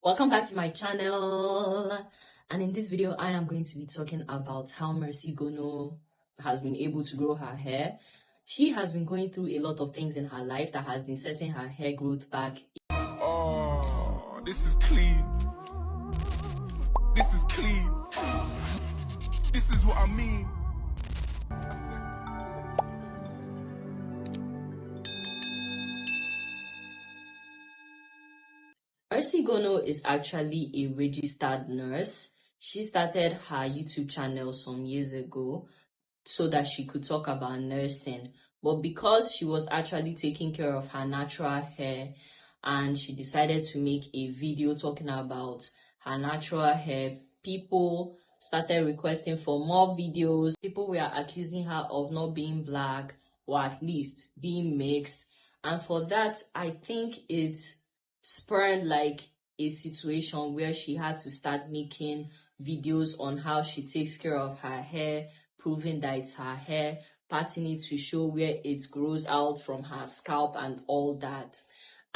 Welcome back to my channel, and in this video I am going to be talking about how Mercy Gono has been able to grow her hair. She has been going through a lot of things in her life that has been setting her hair growth back. Oh, this is clean. This is clean. This is what I mean. Mercy Gono is actually a registered nurse. She started her YouTube channel some years ago so that she could talk about nursing. But because she was actually taking care of her natural hair and she decided to make a video talking about her natural hair, people started requesting for more videos. People were accusing her of not being black or at least being mixed. And for that, I think it spurred like a situation where she had to start making videos on how she takes care of her hair, proving that it's her hair, parting it to show where it grows out from her scalp and all that.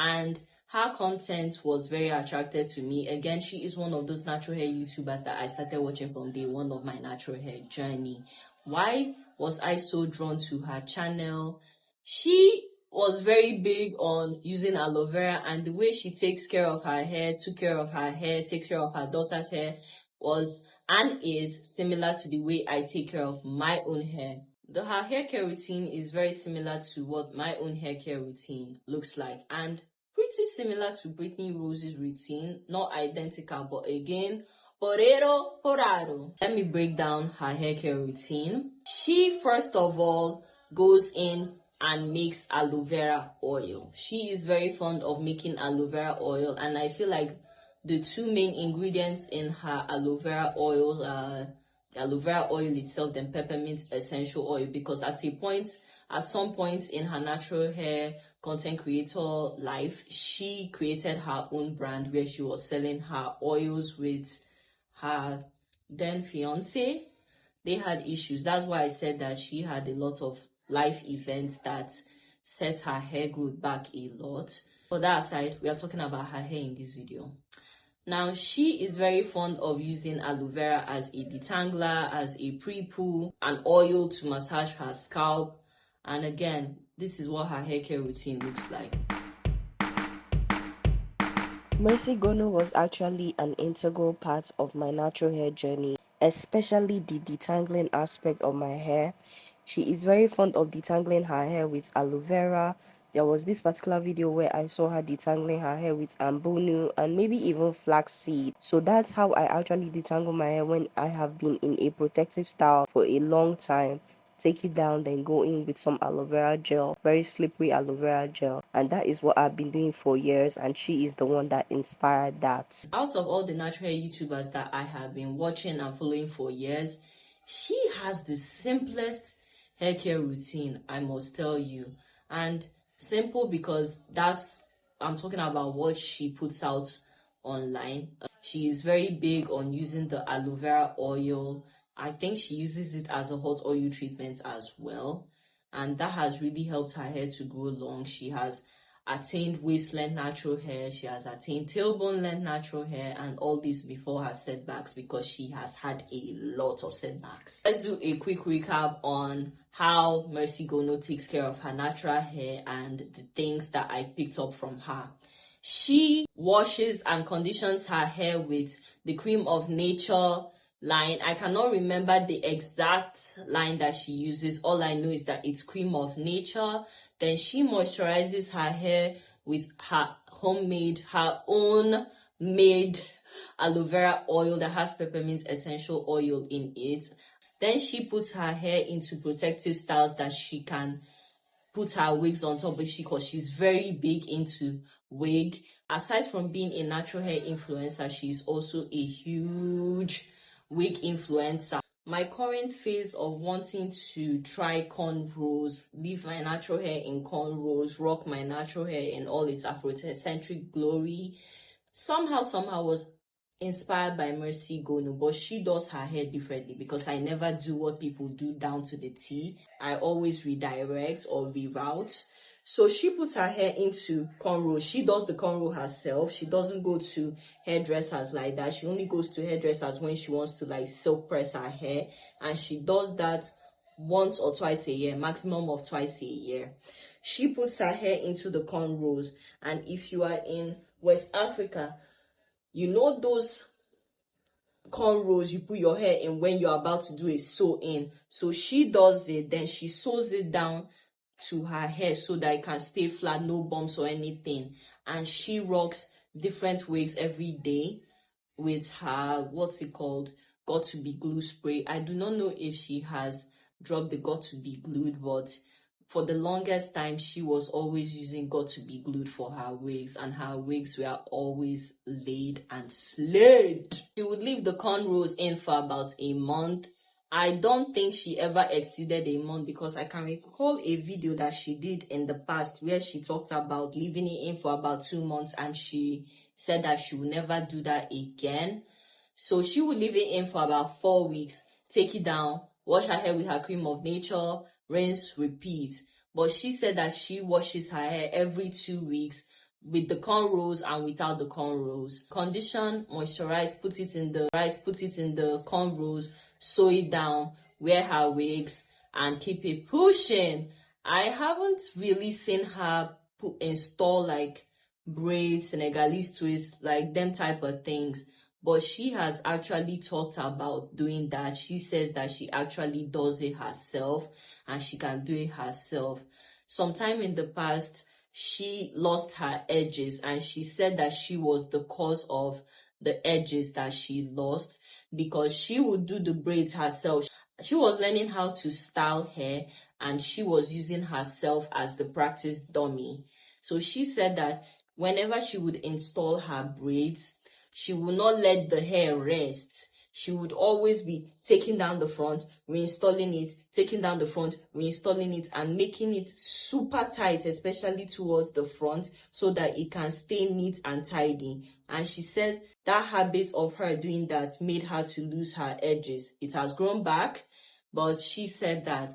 And her content was very attractive to me. Again, she is one of those natural hair YouTubers that I started watching from day one of my natural hair journey. Why was I so drawn to her channel? She was very big on using aloe vera, and the way she takes care of her hair, took care of her hair, takes care of her daughter's hair was and is similar to the way I take care of my own hair. Her hair care routine is very similar to what my own hair care routine looks like, and pretty similar to Brittany Rose's routine, not identical, but again, porero poraro. Let me break down her hair care routine. She first of all goes in and makes aloe vera oil. She is very fond of making aloe vera oil, and I feel like the two main ingredients in her aloe vera oil are aloe vera oil itself and peppermint essential oil, because at some point in her natural hair content creator life, she created her own brand where she was selling her oils with her then fiance. They had issues. That's why I said that she had a lot of life events that set her hair growth back a lot. For that aside, we are talking about her hair in this video. Now, she is very fond of using aloe vera as a detangler, as a pre-poo, an oil to massage her scalp. And again, this is what her hair care routine looks like. Mercy Gono was actually an integral part of my natural hair journey, especially the detangling aspect of my hair. She is very fond of detangling her hair with aloe vera. There was this particular video where I saw her detangling her hair with ambonu and maybe even flaxseed. So that's how I actually detangle my hair when I have been in a protective style for a long time. Take it down, then go in with some aloe vera gel, very slippery aloe vera gel, and that is what I've been doing for years, and she is the one that inspired that. Out of all the natural hair YouTubers that I have been watching and following for years, she has the simplest hair care routine, I must tell you. And simple because I'm talking about what she puts out online. She is very big on using the aloe vera oil. I think she uses it as a hot oil treatment as well, and that has really helped her hair to grow long. She has attained waist length natural hair, she has attained tailbone length natural hair, and all this before her setbacks, because she has had a lot of setbacks. Let's do a quick recap on how Mercy Gono takes care of her natural hair and the things that I picked up from her. She washes and conditions her hair with the Cream of Nature line. I cannot remember the exact line that she uses. All I know is that it's Cream of Nature. Then she moisturizes her hair with her own made aloe vera oil that has peppermint essential oil in it. Then she puts her hair into protective styles that she can put her wigs on top, because she's very big into wig. Aside from being a natural hair influencer, she's also a huge wig influencer. My current phase of wanting to try cornrows, leave my natural hair in cornrows, rock my natural hair in all its Afrocentric glory, somehow was inspired by Mercy Gono, but she does her hair differently, because I never do what people do down to the T. I always redirect or reroute. So she puts her hair into cornrows. She does the cornrow herself. She doesn't go to hairdressers like that. She only goes to hairdressers when she wants to like silk press her hair, and she does that once or twice a year, maximum of twice a year. She puts her hair into the cornrows, and if you are in West Africa, you know those cornrows you put your hair in when you're about to do a sew in. So she does it, then she sews it down to her hair so that it can stay flat, no bumps or anything. And she rocks different wigs every day with her, what's it called, got to be glue spray. I do not know if she has dropped the got to be glued, but for the longest time she was always using got to be glued for her wigs, and her wigs were always laid and slayed. She would leave the cornrows in for about a month. I don't think she ever exceeded a month, because I can recall a video that she did in the past where she talked about leaving it in for about 2 months, and she said that she would never do that again. So she would leave it in for about 4 weeks, take it down, wash her hair with her cream of nature, rinse, repeat. But she said that she washes her hair every 2 weeks with the cornrows and without the cornrows. Condition, moisturize, put it in the cornrows, sew it down, wear her wigs, and keep it pushing. I haven't really seen her install like braids, Senegalese twists, like them type of things, but she has actually talked about doing that. She says that she actually does it herself, and she can do it herself. Sometime in the past, she lost her edges, and she said that she was the cause of the edges that she lost, because she would do the braids herself. She was learning how to style hair, and she was using herself as the practice dummy. So she said that whenever she would install her braids, she would not let the hair rest. She would always be taking down the front, reinstalling it, taking down the front, reinstalling it, and making it super tight, especially towards the front, so that it can stay neat and tidy. And she said that habit of her doing that made her to lose her edges. It has grown back, but she said that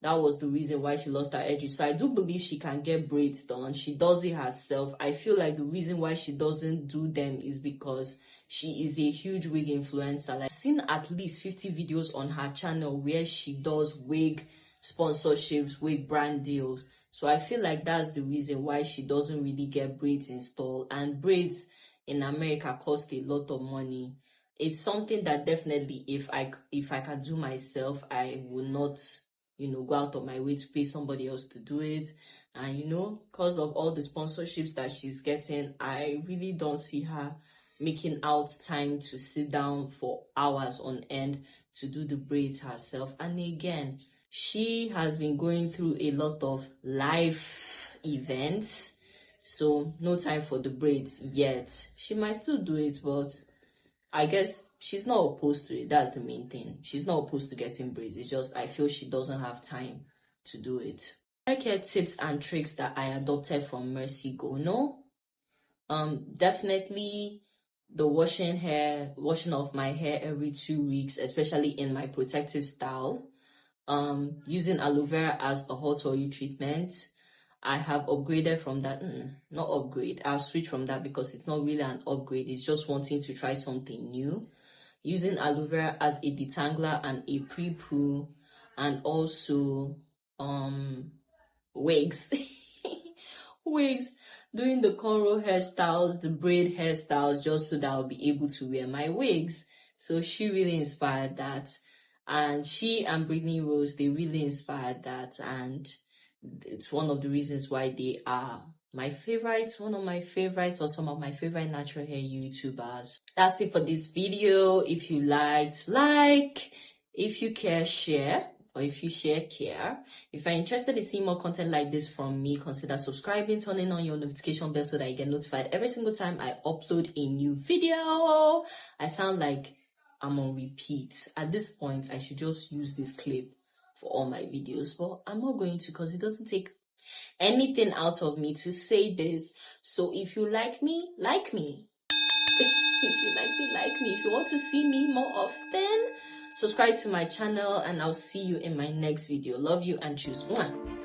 was the reason why she lost her edges. So I do believe she can get braids done. She does it herself. I feel like the reason why she doesn't do them is because she is a huge wig influencer. Like, I've seen at least 50 videos on her channel where she does wig sponsorships, wig brand deals. So I feel like that's the reason why she doesn't really get braids installed. And braids in America cost a lot of money. It's something that definitely, if I can do myself, I will not, go out of my way to pay somebody else to do it. And because of all the sponsorships that she's getting, I really don't see her making out time to sit down for hours on end to do the braids herself. And again, she has been going through a lot of life events, so no time for the braids yet. She might still do it, but I guess she's not opposed to it. That's the main thing. She's not opposed to getting braids. It's just I feel she doesn't have time to do it. Hair care tips and tricks that I adopted from Mercy Gono. Definitely the washing of my hair every 2 weeks, especially in my protective style. Using aloe vera as a hot oil treatment. I have upgraded from that. Not upgrade. I've switched from that because it's not really an upgrade. It's just wanting to try something new. Using aloe vera as a detangler and a pre-poo, and also wigs. Wigs. Doing the cornrow hairstyles, the braid hairstyles, just so that I'll be able to wear my wigs. So she really inspired that. And she and Brittany Rose, they really inspired that. And it's one of the reasons why they are my favorites, one of my favorites, or some of my favorite natural hair YouTubers. That's it for this video. If you liked, like. If you care, share. Or if you share, care. If you're interested in seeing more content like this from me, consider subscribing, turning on your notification bell so that you get notified every single time I upload a new video. I sound like I'm on repeat. At this point, I should just use this clip for all my videos, but I'm not going to, because it doesn't take anything out of me to say this. So if you like me, like me. If you like me, like me. If you want to see me more often, subscribe to my channel, and I'll see you in my next video. Love you and choose one.